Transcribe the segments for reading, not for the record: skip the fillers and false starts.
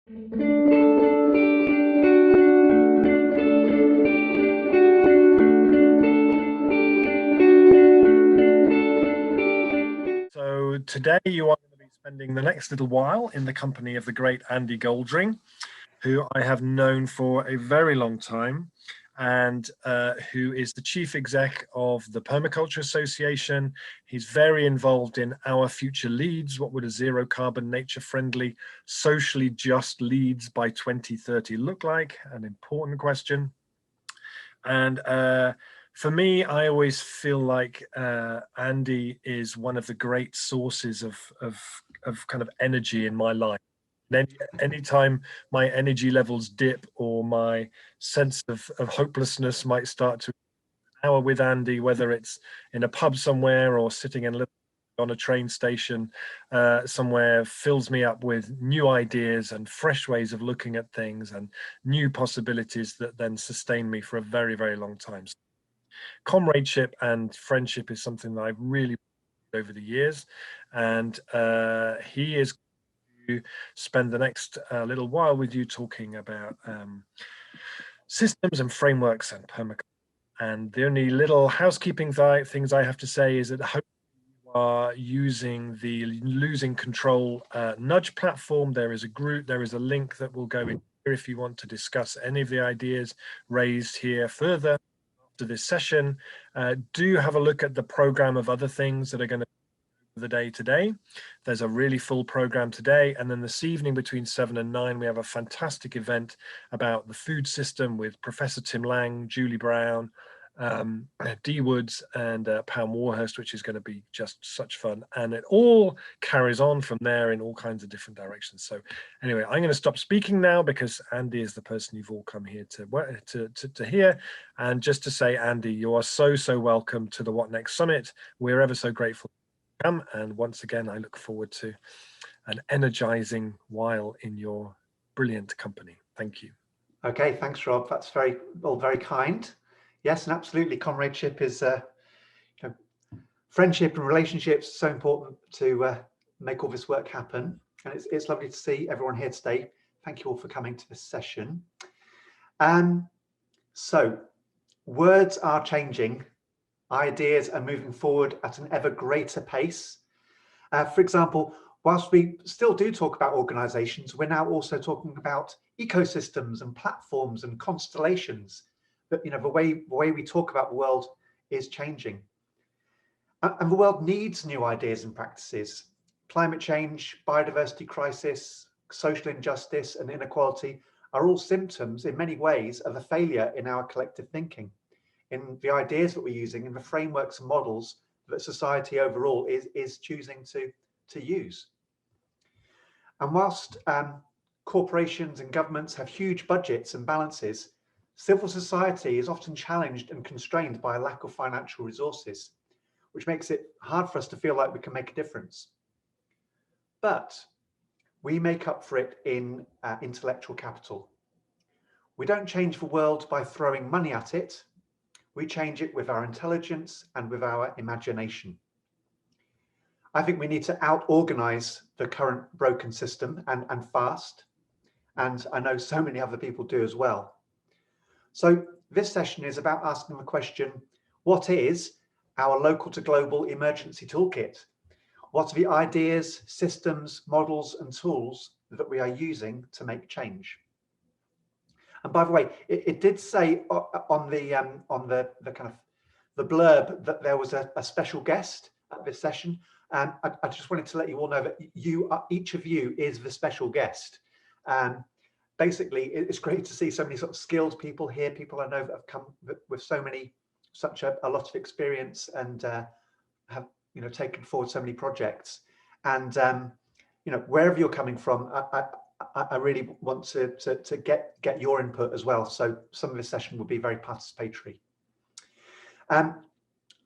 So today you are going to be spending the next little while in the company of the great Andy Goldring, who I have known for a very long time, and who is the chief exec of the Permaculture Association. He's very involved in Our Future Leeds. What would a zero carbon, nature friendly, socially just Leeds by 2030 look like? An important question. And for me, I always feel like Andy is one of the great sources of kind of energy in my life. And anytime my energy levels dip or my sense of hopelessness might start to hour with Andy, whether it's in a pub somewhere or sitting on a train station somewhere, fills me up with new ideas and fresh ways of looking at things and new possibilities that then sustain me for a very, very long time. So comradeship and friendship is something that I've really over the years, and he is to spend the next little while with you talking about systems and frameworks and permaculture. And the only little housekeeping things I have to say is that hopefully you are using the Losing Control nudge platform. There is a group, there is a link that will go in here if you want to discuss any of the ideas raised here further after this session. Do have a look at the program of other things that are going to the day today. There's a really full program today, and then this evening between 7 and 9 we have a fantastic event about the food system with Professor Tim Lang, Julie Brown, Dee Woods, and Pam Warhurst, which is going to be just such fun, and it all carries on from there in all kinds of different directions. So anyway, I'm going to stop speaking now because Andy is the person you've all come here to hear. And just to say, Andy, you are so welcome to the What Next Summit. We're ever so grateful. And once again, I look forward to an energizing while in your brilliant company. Thank you. Okay, thanks, Rob. That's very kind. Yes, and absolutely, comradeship is friendship and relationships so important to make all this work happen. And it's lovely to see everyone here today. Thank you all for coming to this session. So words are changing. Ideas are moving forward at an ever greater pace. For example, whilst we still do talk about organizations, we're now also talking about ecosystems and platforms and constellations. But the way we talk about the world is changing. And the world needs new ideas and practices. Climate change, biodiversity crisis, social injustice and inequality are all symptoms in many ways of a failure in our collective thinking, in the ideas that we're using, in the frameworks and models that society overall is choosing to use. And whilst corporations and governments have huge budgets and balances, civil society is often challenged and constrained by a lack of financial resources, which makes it hard for us to feel like we can make a difference. But we make up for it in intellectual capital. We don't change the world by throwing money at it. We change it with our intelligence and with our imagination. I think we need to out-organize the current broken system and fast. And I know so many other people do as well. So this session is about asking the question, what is our local to global emergency toolkit? What are the ideas, systems, models, and tools that we are using to make change? And by the way, it did say on the kind of the blurb that there was a special guest at this session. And I just wanted to let you all know that each of you is the special guest. Basically, it's great to see so many sort of skilled people here, people I know that have come with such a lot of experience and have taken forward so many projects. And wherever you're coming from, I really want to get your input as well. So some of this session will be very participatory.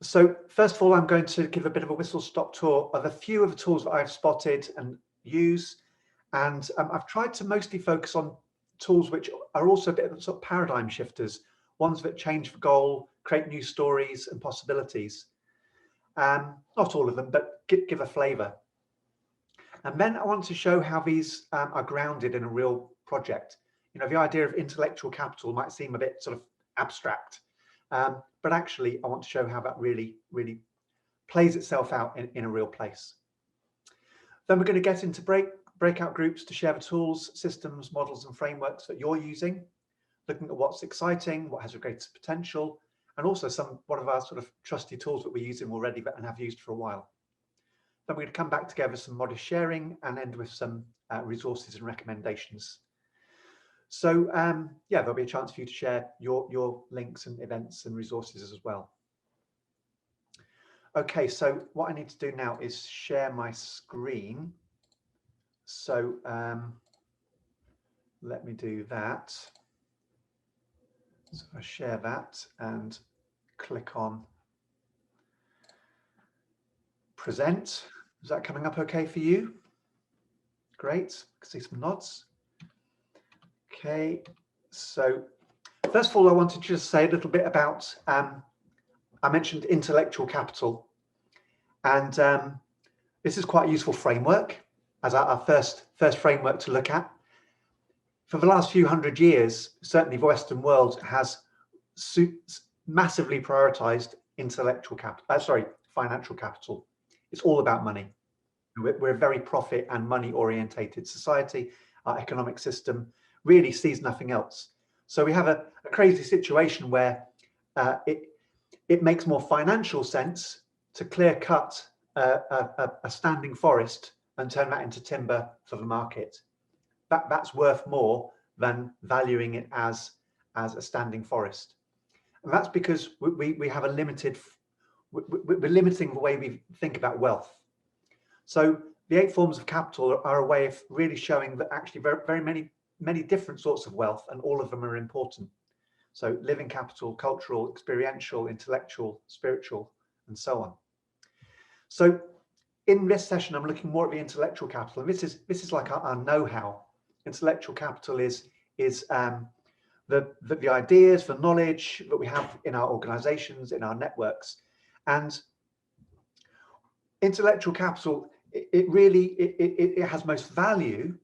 So first of all, I'm going to give a bit of a whistle-stop tour of a few of the tools that I've spotted and use. And I've tried to mostly focus on tools which are also a bit of sort of paradigm shifters, ones that change the goal, create new stories and possibilities. Not all of them, but give a flavor. And then I want to show how these are grounded in a real project. You know, the idea of intellectual capital might seem a bit sort of abstract, but actually I want to show how that really plays itself out in a real place. Then we're going to get into breakout groups to share the tools, systems, models and frameworks that you're using, looking at what's exciting, what has the greatest potential, and also one of our sort of trusty tools that we're using already and have used for a while. Then we're going to come back together, some modest sharing, and end with some resources and recommendations. So yeah, there'll be a chance for you to share your links and events and resources as well. Okay, so what I need to do now is share my screen. So let me do that. So I share that and click on present. Is that coming up okay for you? Great, I can see some nods. Okay, so first of all, I wanted to just say a little bit about, I mentioned intellectual capital, and this is quite a useful framework as our first framework to look at. For the last few hundred years, certainly the Western world has massively prioritized financial capital. It's all about money. We're a very profit and money orientated society. Our economic system really sees nothing else. So we have a crazy situation where it makes more financial sense to clear cut a standing forest and turn that into timber for the market. That's worth more than valuing it as a standing forest. And that's because we have we're limiting the way we think about wealth. So the 8 forms of capital are a way of really showing that actually very many different sorts of wealth, and all of them are important. So living capital, cultural, experiential, intellectual, spiritual, and so on. So in this session, I'm looking more at the intellectual capital, and this is like our know-how. Intellectual capital is the ideas, the knowledge that we have in our organizations, in our networks. And intellectual capital, it has most value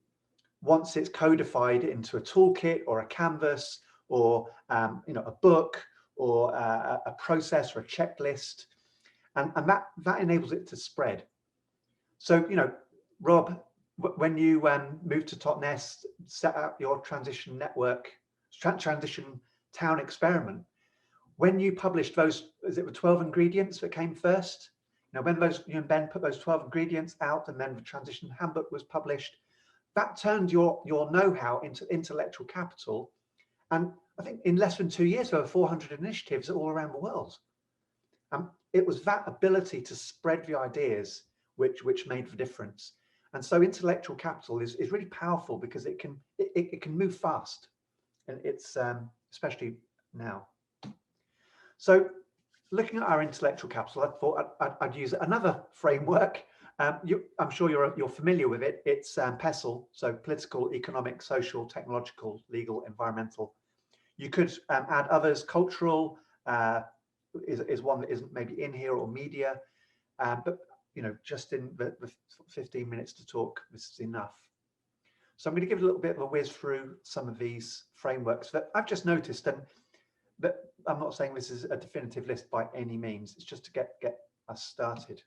once it's codified into a toolkit or a canvas or you know, a book or a process or a checklist, and that enables it to spread. So, you know, Rob, when you moved to Totnes, set up your transition network, transition town experiment, when you published those, is it the 12 ingredients that came first? Now, when you and Ben put those 12 ingredients out, and then the transition handbook was published, that turned your know-how into intellectual capital. And I think in less than 2 years, there were 400 initiatives all around the world. It was that ability to spread the ideas which made the difference. And so intellectual capital is really powerful because it can move fast, and it's especially now. So looking at our intellectual capital, I thought I'd use another framework. I'm sure you're familiar with it. It's PESTLE, so political, economic, social, technological, legal, environmental. You could add others. Cultural is one that isn't maybe in here, or media, but you know, just in the 15 minutes to talk, this is enough. So I'm going to give a little bit of a whiz through some of these frameworks that I've just noticed, and that I'm not saying this is a definitive list by any means. It's just to get us started.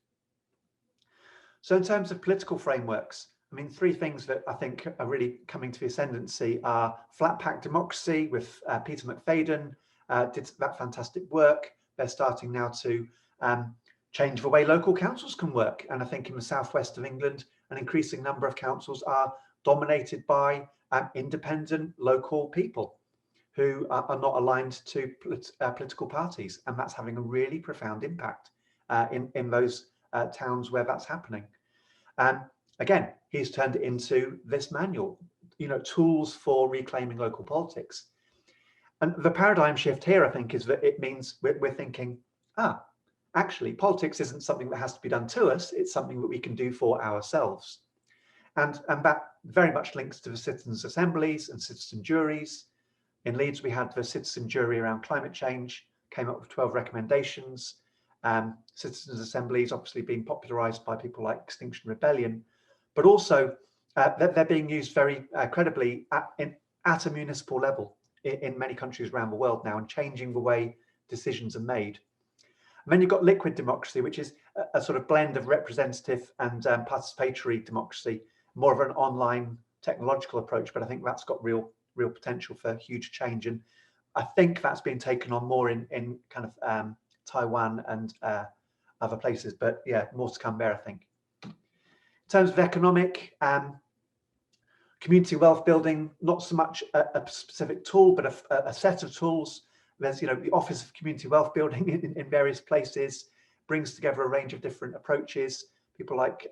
So in terms of political frameworks, I mean, 3 things that I think are really coming to the ascendancy are flat pack democracy with Peter McFadden, did that fantastic work. They're starting now to change the way local councils can work. And I think in the southwest of England, an increasing number of councils are dominated by independent local people who are not aligned to political parties. And that's having a really profound impact in those towns where that's happening. Again, he's turned it into this manual, you know, tools for reclaiming local politics. And the paradigm shift here, I think, is that it means we're thinking, actually, politics isn't something that has to be done to us. It's something that we can do for ourselves. And that very much links to the citizens' assemblies and citizen juries. In Leeds, we had the citizen jury around climate change, came up with 12 recommendations. Citizens' assemblies obviously being popularised by people like Extinction Rebellion. but also they're being used very credibly at a municipal level in many countries around the world now, and changing the way decisions are made. And then you've got liquid democracy, which is a sort of blend of representative and participatory democracy, more of an online technological approach, but I think that's got real potential for huge change. And I think that's been taken on more in kind of Taiwan and other places, but yeah, more to come there, I think. In terms of economic, community wealth building, not so much a specific tool, but a set of tools. There's, the Office of Community Wealth Building in various places, brings together a range of different approaches. People like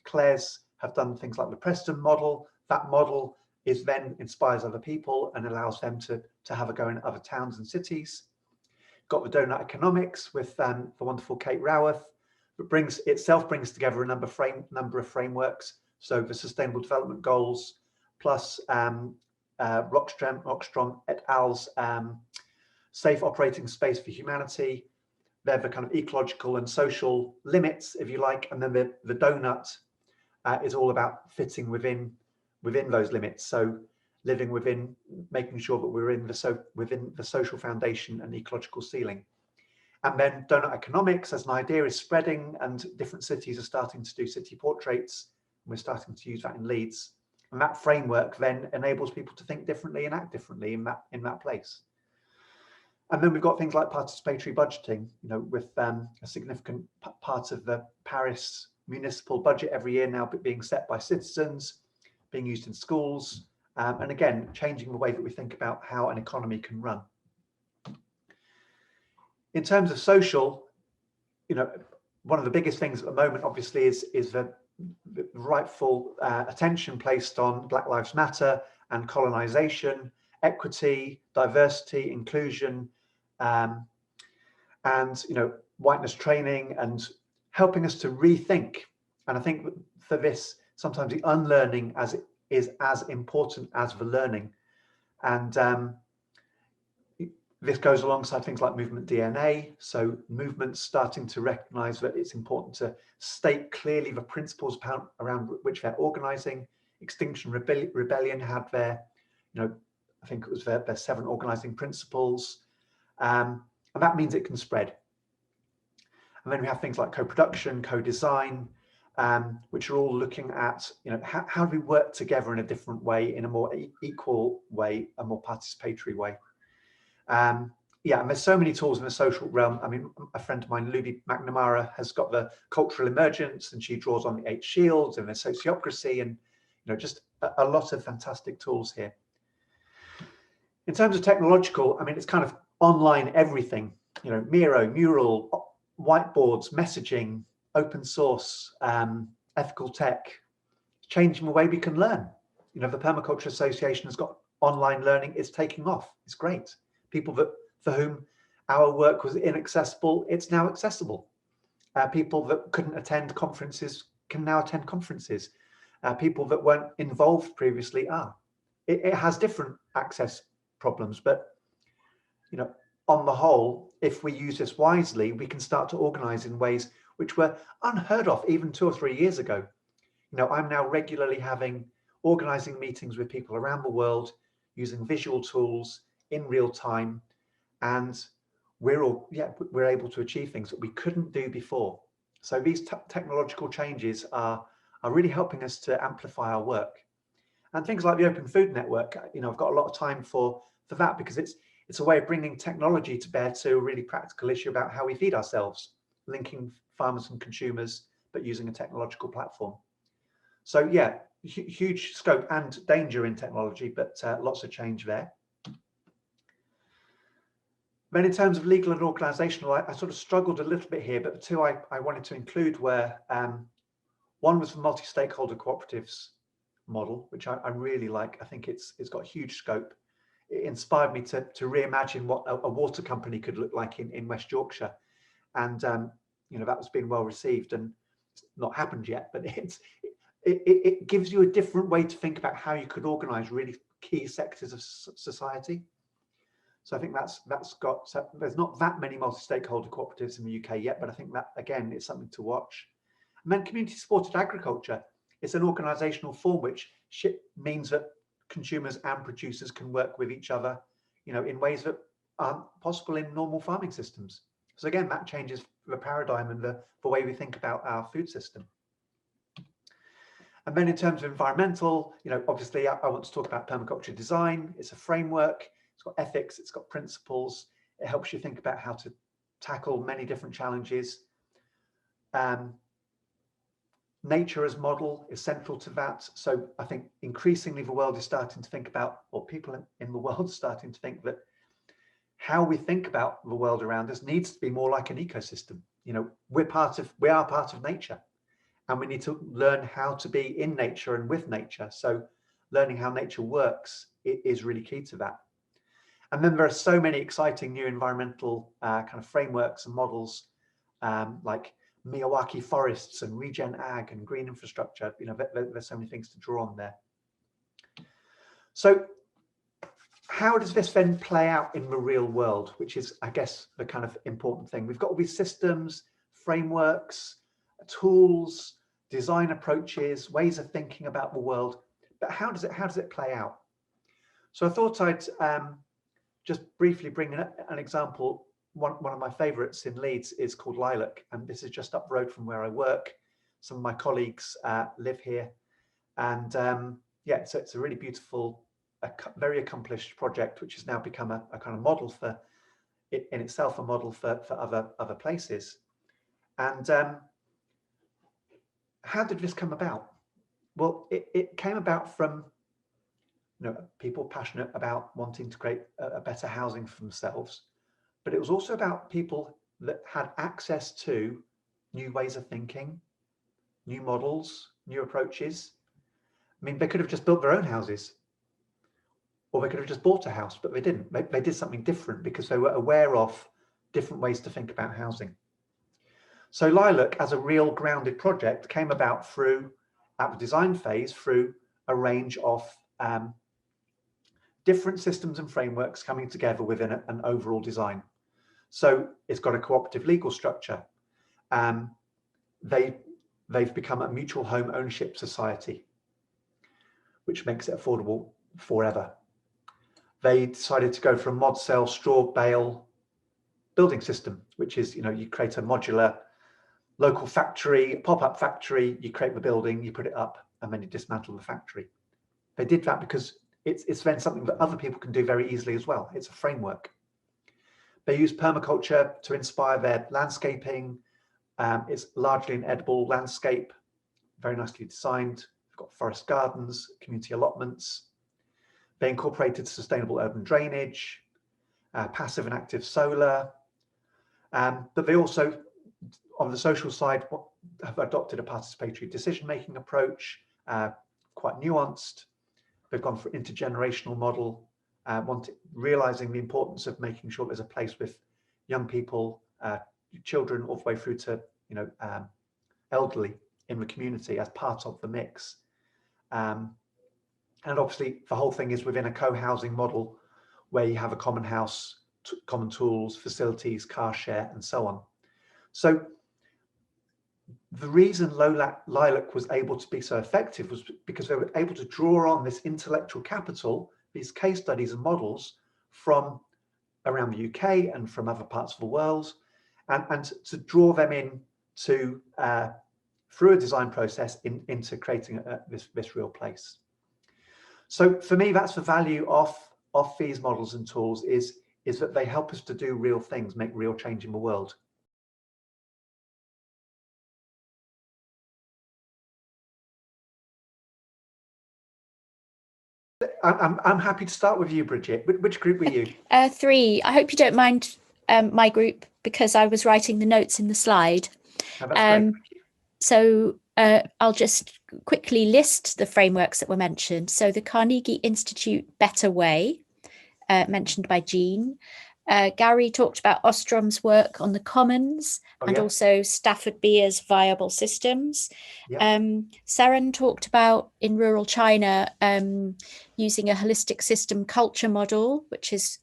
Claire's have done things like the Preston model. That model is then inspires other people and allows them to have a go in other towns and cities. Got the donut economics with the wonderful Kate Raworth, that brings together a number of frameworks. So the Sustainable Development Goals, plus Rockstrom et al.'s Safe Operating Space for Humanity. They're the kind of ecological and social limits, if you like, and then the donut is all about fitting within those limits. So living within, making sure that we're within the social foundation and ecological ceiling. And then donut economics as an idea is spreading, and different cities are starting to do city portraits. We're starting to use that in Leeds, and that framework then enables people to think differently and act differently in that place. And then we've got things like participatory budgeting, with a significant part of the Paris municipal budget every year now being set by citizens, being used in schools, and again, changing the way that we think about how an economy can run. In terms of social, one of the biggest things at the moment, obviously, is the rightful attention placed on Black Lives Matter and colonization, equity, diversity, inclusion, and whiteness training, and helping us to rethink. And I think for this, sometimes the unlearning is as important as the learning. And this goes alongside things like movement DNA. So movements starting to recognize that it's important to state clearly the principles around which they're organizing. Extinction Rebellion had their, I think it was their 7 organizing principles. And that means it can spread. And then we have things like co-production, co-design, which are all looking at, how do we work together in a different way, in a more equal way, a more participatory way. And there's so many tools in the social realm. I mean, a friend of mine, Luby McNamara, has got the cultural emergence, and she draws on the 8 shields and the sociocracy, and just a lot of fantastic tools here. In terms of technological, I mean, it's kind of online everything, Miro, Mural, whiteboards, messaging, open source, ethical tech, changing the way we can learn. The Permaculture Association has got online learning. It's taking off. It's great. People for whom our work was inaccessible, it's now accessible. People that couldn't attend conferences can now attend conferences. People that weren't involved previously are. It has different access problems, but on the whole, if we use this wisely, we can start to organize in ways which were unheard of even 2 or 3 years ago. I'm now regularly having organizing meetings with people around the world using visual tools in real time, and we're able to achieve things that we couldn't do before. So these technological changes are really helping us to amplify our work. And things like the Open Food Network, I've got a lot of time for that, because it's a way of bringing technology to bear to a really practical issue about how we feed ourselves, linking farmers and consumers, but using a technological platform. So yeah, huge scope and danger in technology, but lots of change there. Then in terms of legal and organisational, I sort of struggled a little bit here, but the 2 I wanted to include were, one was the multi-stakeholder cooperatives model, which I really like. I think it's got huge scope. It inspired me to reimagine what a water company could look like in West Yorkshire. And, that was being well received, and it's not happened yet, but it gives you a different way to think about how you could organise really key sectors of society. So I think there's not that many multi-stakeholder cooperatives in the UK yet, but I think that, again, is something to watch. And then community supported agriculture. It's an organizational form which means that consumers and producers can work with each other, in ways that aren't possible in normal farming systems. So again, that changes the paradigm and the way we think about our food system. And then in terms of environmental, obviously I want to talk about permaculture design. It's a framework, it's got ethics, it's got principles. It helps you think about how to tackle many different challenges. Nature as model is central to that. So I think increasingly the world is starting to think about, or people in the world are starting to think that how we think about the world around us needs to be more like an ecosystem. We are part of nature, and we need to learn how to be in nature and with nature. So learning how nature works is really key to that. And then there are so many exciting new environmental kind of frameworks and models, like Miyawaki forests and regen ag and green infrastructure. There's so many things to draw on there. So how does this then play out in the real world, which is, I guess, the kind of important thing? We've got all these systems, frameworks, tools, design approaches, ways of thinking about the world, but how does it play out? So I thought I'd just briefly bring an example. One of my favorites in Leeds is called Lilac, and this is just up the road from where I work. Some of my colleagues live here, and yeah, so it's a really beautiful, very accomplished project, which has now become a kind of model for it in itself, a model for other places. And how did this come about? Well, it came about from people passionate about wanting to create a better housing for themselves, but it was also about people that had access to new ways of thinking, new models, new approaches. I mean, they could have just built their own houses, or they could have just bought a house, but they didn't. They did something different because they were aware of different ways to think about housing. So Lilac, as a real grounded project, came about at the design phase, through a range of different systems and frameworks coming together within an overall design. So it's got a cooperative legal structure. They've become a mutual home ownership society, which makes it affordable forever. They decided to go for a mod cell straw bale building system, which is, you create a modular local factory, pop-up factory, you create the building, you put it up, and then you dismantle the factory. They did that because it's then something that other people can do very easily as well. It's a framework. They use permaculture to inspire their landscaping. It's largely an edible landscape, very nicely designed. They've got forest gardens, community allotments. They incorporated sustainable urban drainage, passive and active solar. But they also, on the social side, have adopted a participatory decision-making approach, quite nuanced. They've gone for intergenerational model, realizing the importance of making sure there's a place with young people, children, all the way through to elderly in the community as part of the mix. And obviously, the whole thing is within a co-housing model where you have a common house, common tools, facilities, car share, and so on. So the reason Lilac was able to be so effective was because they were able to draw on this intellectual capital, these case studies and models from around the UK and from other parts of the world, and to draw them in to through a design process into creating this real place. So for me, that's the value of these models and tools, is that they help us to do real things, make real change in the world. I'm happy to start with you, Bridget. Which group were you? 3. I hope you don't mind my group, because I was writing the notes in the slide. Oh, that's great. So I'll just quickly list the frameworks that were mentioned. So the Carnegie Institute Better Way, mentioned by Jean. Gary talked about Ostrom's work on the commons, and also Stafford Beer's viable systems. Seren talked about, in rural China, using a holistic system culture model, which is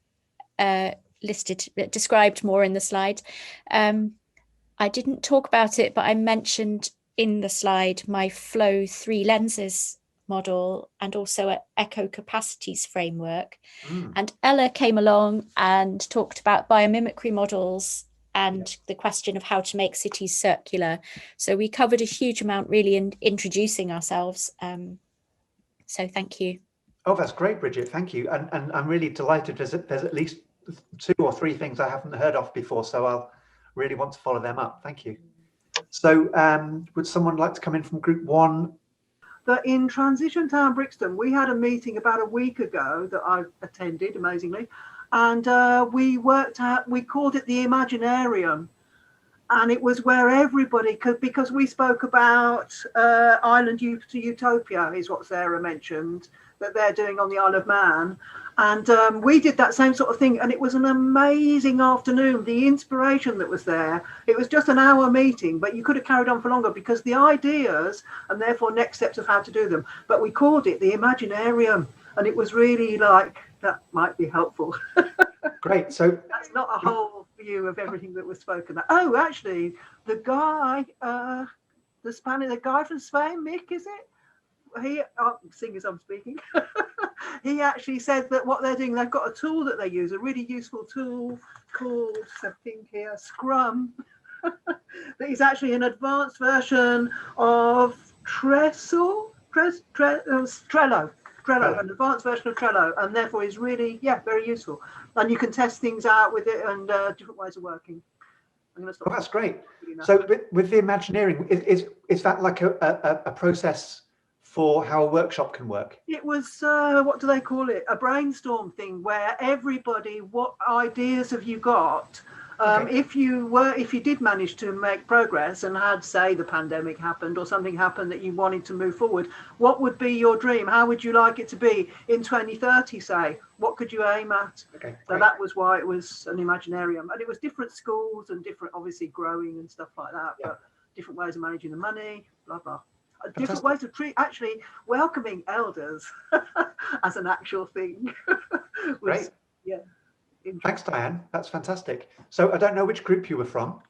described more in the slide. I didn't talk about it, but I mentioned in the slide my flow 3 lenses model and also an echo capacities framework. And Ella came along and talked about biomimicry models and the question of how to make cities circular. So we covered a huge amount really in introducing ourselves. So thank you. Oh, that's great, Bridget. Thank you. And I'm really delighted. There's at least 2 or 3 things I haven't heard of before, so I'll really want to follow them up. Thank you. So would someone like to come in from group 1? That in Transition Town Brixton, we had a meeting about a week ago that I attended, amazingly, and we called it the Imaginarium, and it was where everybody could, because we spoke about Island to Utopia is what Sarah mentioned that they're doing on the Isle of Man, and we did that same sort of thing, and it was an amazing afternoon. The inspiration that was there, it was just an hour meeting, but you could have carried on for longer because the ideas and therefore next steps of how to do them, but we called it the Imaginarium, and it was really like, that might be helpful. Great. So that's not a whole view of everything that was spoken. Oh, actually, the guy, the guy from Spain, Mick, is it? He, seeing as I'm speaking, he actually said that what they're doing, they've got a tool that they use, a really useful tool called something here, Scrum, that is actually an advanced version of Trello, an advanced version of Trello, and therefore is really, very useful. And you can test things out with it and different ways of working. I'm going to stop. Oh, that's great. So with the Imagineering, is that like a process for how a workshop can work? It was, what do they call it? A brainstorm thing where everybody, what ideas have you got? If you did manage to make progress and had, say, the pandemic happened or something happened that you wanted to move forward, what would be your dream? How would you like it to be in 2030, say? What could you aim at? So that was why it was an Imaginarium. And it was different schools and different, obviously, growing and stuff like that, but different ways of managing the money, blah, blah. Different ways of actually welcoming elders as an actual thing. Great. Yeah. Thanks, Diane. That's fantastic. So I don't know which group you were from.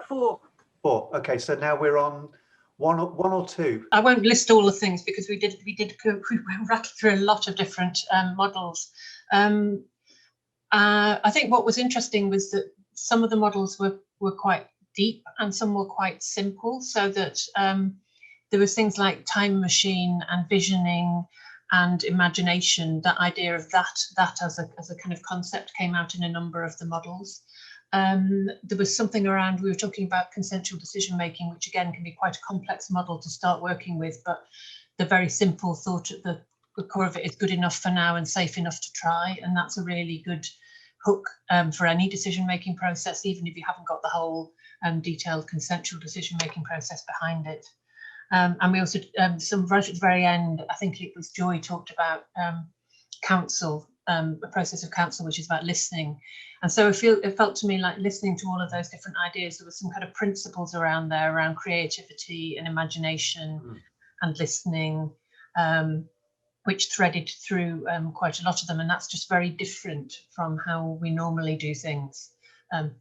4. 4. Okay, so now we're on one or 2. I won't list all the things because we rattled through a lot of different models. I think what was interesting was that some of the models were quite deep and some were quite simple, so that there was things like time machine and visioning and imagination. That idea of that as a kind of concept came out in a number of the models. There was something around, we were talking about consensual decision making, which again can be quite a complex model to start working with, but the very simple thought at the core of it is good enough for now and safe enough to try, and that's a really good hook for any decision making process, even if you haven't got the whole detailed consensual decision making process behind it. And we also, right at the very end, I think it was Joy talked about counsel, a process of counsel, which is about listening. And so it felt to me like listening to all of those different ideas, there was some kind of principles around there, around creativity and imagination and listening, which threaded through quite a lot of them. And that's just very different from how we normally do things,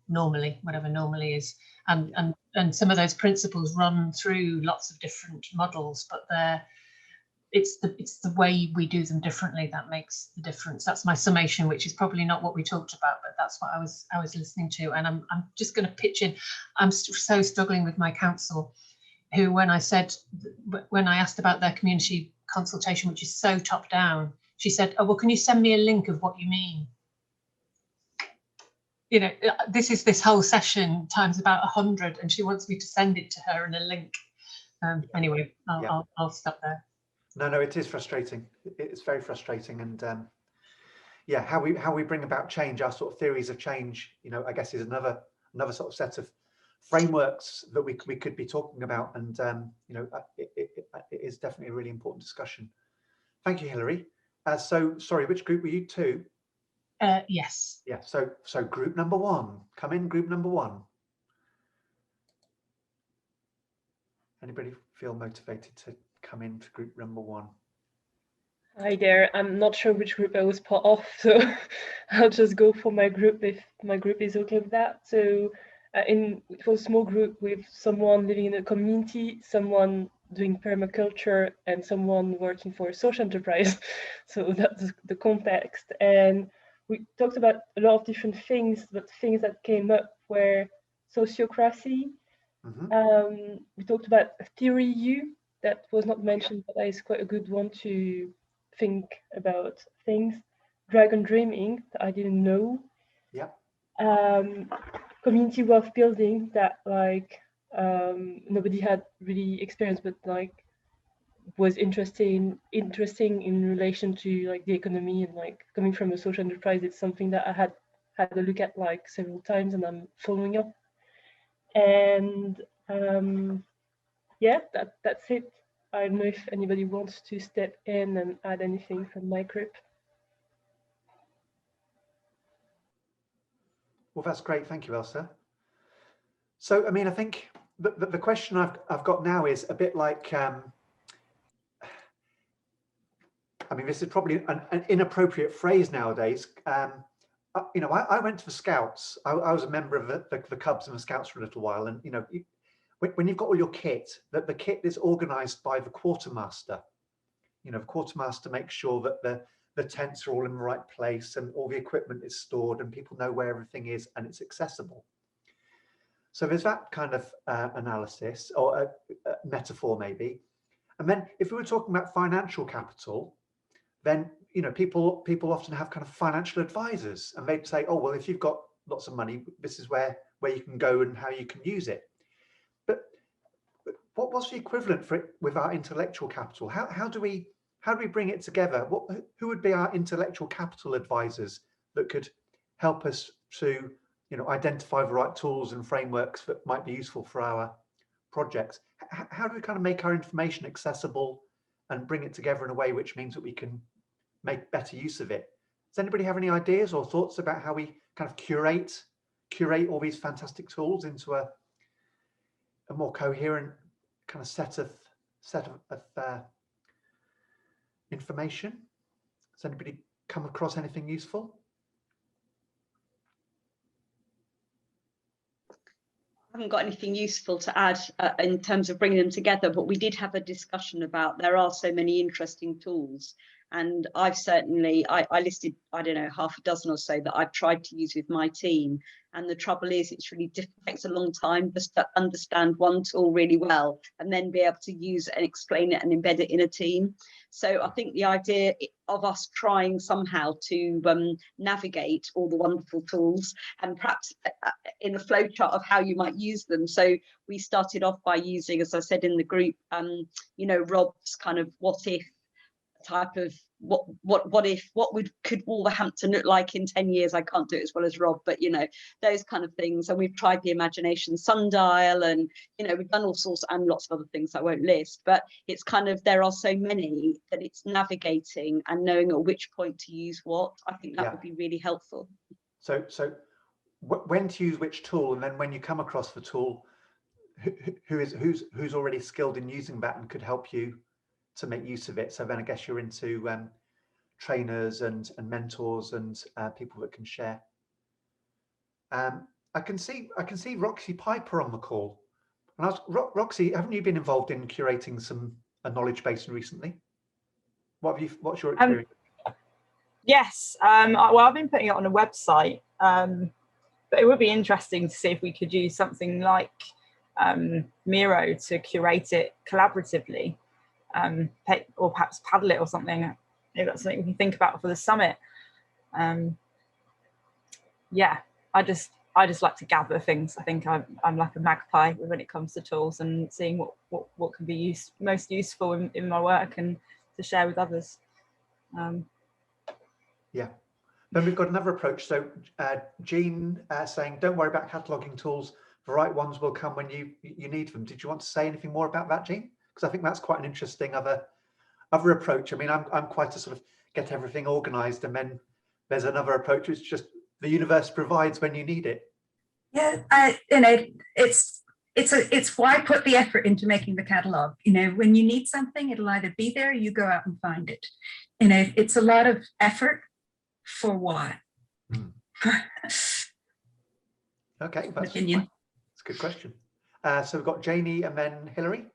normally, whatever normally is. And some of those principles run through lots of different models, but it's the way we do them differently that makes the difference. That's my summation, which is probably not what we talked about, but that's what I was listening to. And I'm just going to pitch in. I'm so struggling with my council, who when I asked about their community consultation, which is so top down, she said, "Oh well, can you send me a link of what you mean?" You know, this whole session times about 100, and she wants me to send it to her in a link. Anyway, I'll stop there. No, it is frustrating. It's very frustrating, and how we bring about change, our sort of theories of change, you know, I guess is another sort of set of frameworks that we could be talking about, and you know, it is definitely a really important discussion. Thank you, Hilary. So sorry, which group were you to? Yes. Yeah. So group number 1, come in. Group number 1. Anybody feel motivated to come in for group number 1? Hi there. I'm not sure which group I was part of, so I'll just go for my group if my group is okay with that. So it was a small group with someone living in a community, someone doing permaculture, and someone working for a social enterprise. So that's the context. And we talked about a lot of different things, but things that came up were sociocracy. We talked about theory U, that was not mentioned, but that is quite a good one to think about things. Dragon dreaming, that I didn't know. Yeah. Community wealth building, that like nobody had really experienced, but like was interesting in relation to like the economy, and like coming from a social enterprise, it's something that I had a look at like several times, and I'm following up. And yeah, that's it. I don't know if anybody wants to step in and add anything from my group. Well, that's great. Thank you, Elsa. So, I mean, I think the question I've got now is a bit like, I mean, this is probably an inappropriate phrase nowadays. You know, I went to the Scouts. I was a member of the Cubs and the Scouts for a little while. And, you know, when you've got all your kit, the kit is organised by the quartermaster. You know, the quartermaster makes sure that the tents are all in the right place and all the equipment is stored and people know where everything is and it's accessible. So there's that kind of analysis, or a metaphor maybe. And then if we were talking about financial capital, then, you know, people often have kind of financial advisors, and they'd say, oh, well, if you've got lots of money, this is where you can go and how you can use it. But what's the equivalent for it with our intellectual capital? How do we bring it together? Who would be our intellectual capital advisors that could help us to, you know, identify the right tools and frameworks that might be useful for our projects? How do we kind of make our information accessible and bring it together in a way which means that we can make better use of it? Does anybody have any ideas or thoughts about how we kind of curate all these fantastic tools into a more coherent kind of set of information? Has anybody come across anything useful? I haven't got anything useful to add in terms of bringing them together, but we did have a discussion about there are so many interesting tools, and I've certainly I listed, I don't know, half a dozen or so that I've tried to use with my team, and the trouble is it's really difficult. It takes a long time just to understand one tool really well and then be able to use it and explain it and embed it in a team. So I think the idea of us trying somehow to navigate all the wonderful tools and perhaps in a flowchart of how you might use them. So we started off by using, as I said in the group, you know, Rob's kind of what if type of could Wolverhampton look like in 10 years? I can't do it as well as Rob, but you know, those kind of things. And we've tried the imagination sundial, and you know, we've done all sorts and lots of other things I won't list, but it's kind of, there are so many that it's navigating and knowing at which point to use what. I think that would be really helpful. So when to use which tool, and then when you come across the tool, who's already skilled in using that and could help you to make use of it. So then I guess you're into trainers and mentors and people that can share. I can see Roxy Piper on the call. And Roxy, haven't you been involved in curating a knowledge base recently? What's your experience? Yes, well, I've been putting it on a website, but it would be interesting to see if we could use something like Miro to curate it collaboratively. Or perhaps paddle it or something. Maybe that's something we can think about for the summit. Yeah, I just like to gather things. I think I'm like a magpie when it comes to tools and seeing what can be most useful in my work and to share with others. Yeah. Then we've got another approach. So Jean saying, don't worry about cataloguing tools. The right ones will come when you need them. Did you want to say anything more about that, Jean? Because I think that's quite an interesting other approach. I mean, I'm quite a sort of get everything organized, and then there's another approach which just the universe provides when you need it. Yeah, you know, it's why put the effort into making the catalog. You know, when you need something, it'll either be there or you go out and find it. You know, it's a lot of effort for what? Okay, that's opinion. a good question. So we've got Janie and then Hilary.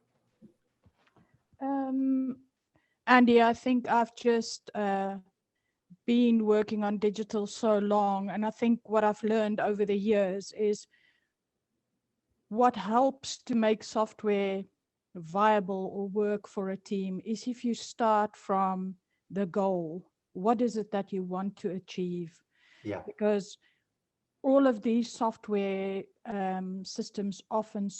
Andy, I think I've just been working on digital so long, and I think what I've learned over the years is what helps to make software viable or work for a team is if you start from the goal. What is it that you want to achieve? Yeah. Because all of these software systems often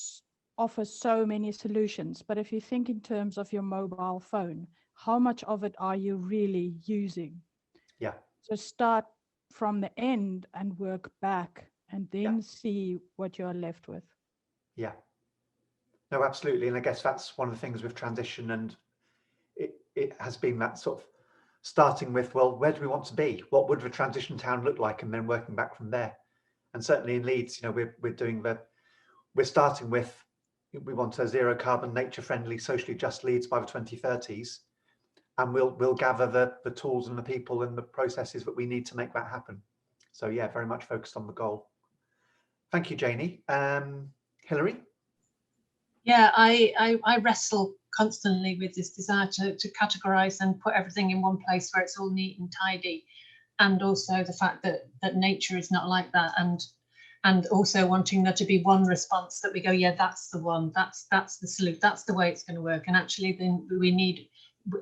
offer so many solutions, but if you think in terms of your mobile phone, how much of it are you really using? Yeah. So start from the end and work back, and then see what you're left with. Yeah. No, absolutely. And I guess that's one of the things with transition, and it has been that sort of starting with, well, where do we want to be? What would the transition town look like? And then working back from there. And certainly in Leeds, you know, we're starting with, we want a zero carbon, nature friendly, socially just Leeds by the 2030s. And we'll gather the tools and the people and the processes that we need to make that happen. So yeah, very much focused on the goal. Thank you, Janie. Hilary? Yeah, I wrestle constantly with this desire to categorize and put everything in one place where it's all neat and tidy, and also the fact that nature is not like that, and also wanting there to be one response that we go, yeah, that's the one, that's the solution, that's the way it's going to work. And actually then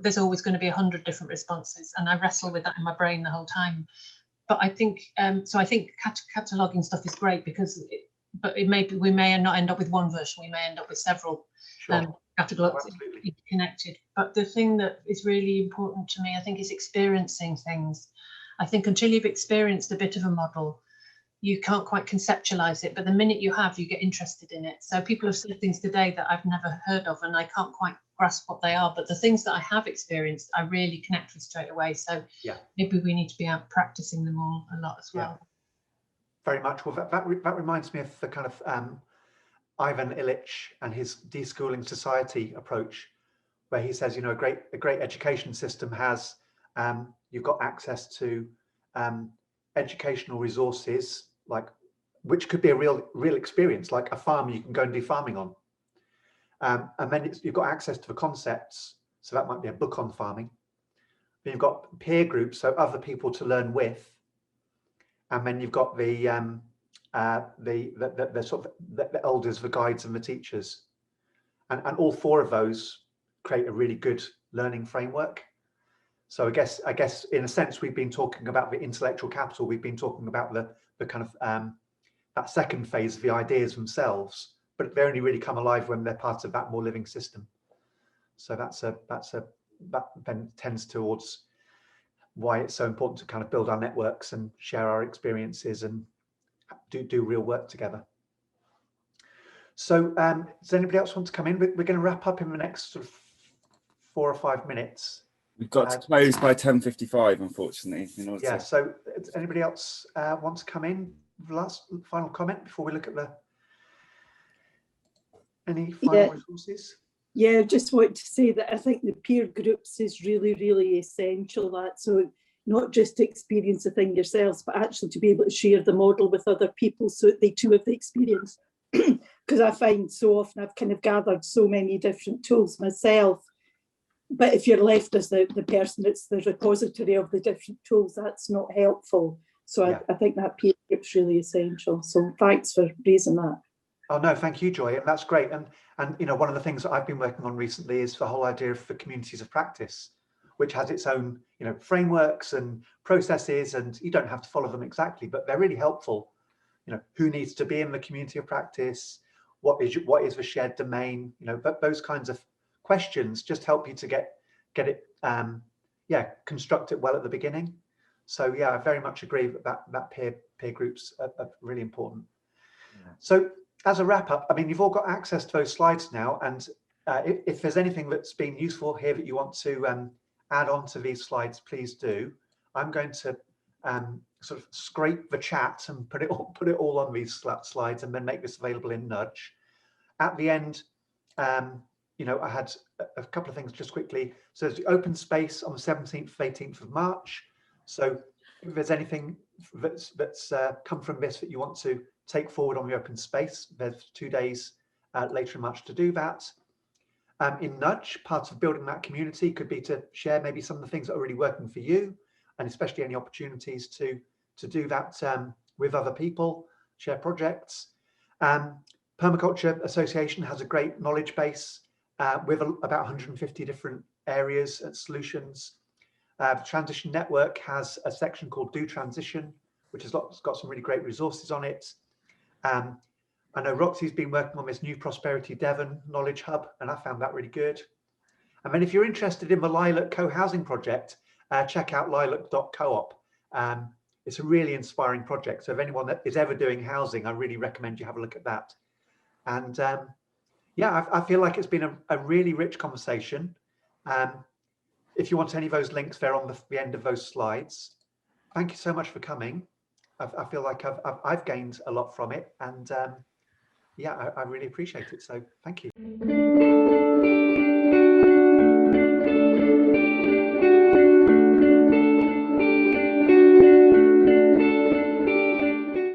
there's always going to be 100 different responses, and I wrestle with that in my brain the whole time. But I think so I think cataloging stuff is great, because we may not end up with one version, we may end up with several catalogs connected. But the thing that is really important to me, I think, is experiencing things. I think until you've experienced a bit of a model, you can't quite conceptualize it, but the minute you have, you get interested in it. So people have said things today that I've never heard of, and I can't quite grasp what they are, but the things that I have experienced, I really connect with straight away. So maybe we need to be out practicing them all a lot as well. Very much. Well, that reminds me of the kind of Ivan Illich and his deschooling society approach, where he says, you know, a great education system has, you've got access to educational resources, like, which could be a real experience, like a farm you can go and do farming on. And then you've got access to the concepts, so that might be a book on farming. Then you've got peer groups, so other people to learn with, and then you've got the sort of the elders, the guides, and the teachers, and all four of those create a really good learning framework. So I guess in a sense we've been talking about the intellectual capital. We've been talking about the kind of that second phase of the ideas themselves, but they only really come alive when they're part of that more living system. So that then tends towards why it's so important to kind of build our networks and share our experiences and do real work together. So does anybody else want to come in? We're going to wrap up in the next sort of 4 or 5 minutes. We've got to close by 10:55, unfortunately. So does anybody else want to come in? Final comment before we look at any final resources? Yeah, just want to say that I think the peer groups is really, really essential. That so not just to experience the thing yourselves, but actually to be able to share the model with other people so they too have the experience. Because I find so often I've kind of gathered so many different tools myself, but if you're left as the person that's the repository of the different tools, that's not helpful. So I think that peer group's really essential. So thanks for raising that. Oh no, thank you, Joy. That's great. And you know, one of the things that I've been working on recently is the whole idea of the communities of practice, which has its own, you know, frameworks and processes, and you don't have to follow them exactly, but they're really helpful. You know, who needs to be in the community of practice? What is the shared domain? You know, but those kinds of questions just help you to get it, construct it well at the beginning. So yeah, I very much agree that peer groups are really important. Yeah. So as a wrap up, I mean, you've all got access to those slides now, and if there's anything that's been useful here that you want to add on to these slides, please do. I'm going to sort of scrape the chat and put it all on these slides, and then make this available in Nudge. At the end, you know, I had a couple of things just quickly. So there's the open space on the 17th, 18th of March. So if there's anything that's come from this that you want to take forward on the open space. There's 2 days later in March to do that. In Nudge, part of building that community could be to share maybe some of the things that are really working for you, and especially any opportunities to do that with other people, share projects. Permaculture Association has a great knowledge base with about 150 different areas and solutions. The Transition Network has a section called Do Transition, which has got some really great resources on it. I know Roxy's been working on this New Prosperity Devon Knowledge Hub, and I found that really good. And then if you're interested in the Lilac co-housing project, check out lilac.coop. It's a really inspiring project. So if anyone that is ever doing housing, I really recommend you have a look at that. And yeah, I feel like it's been a really rich conversation. If you want any of those links, they're on the end of those slides. Thank you so much for coming. I feel like I've gained a lot from it, and yeah, I really appreciate it. So thank you.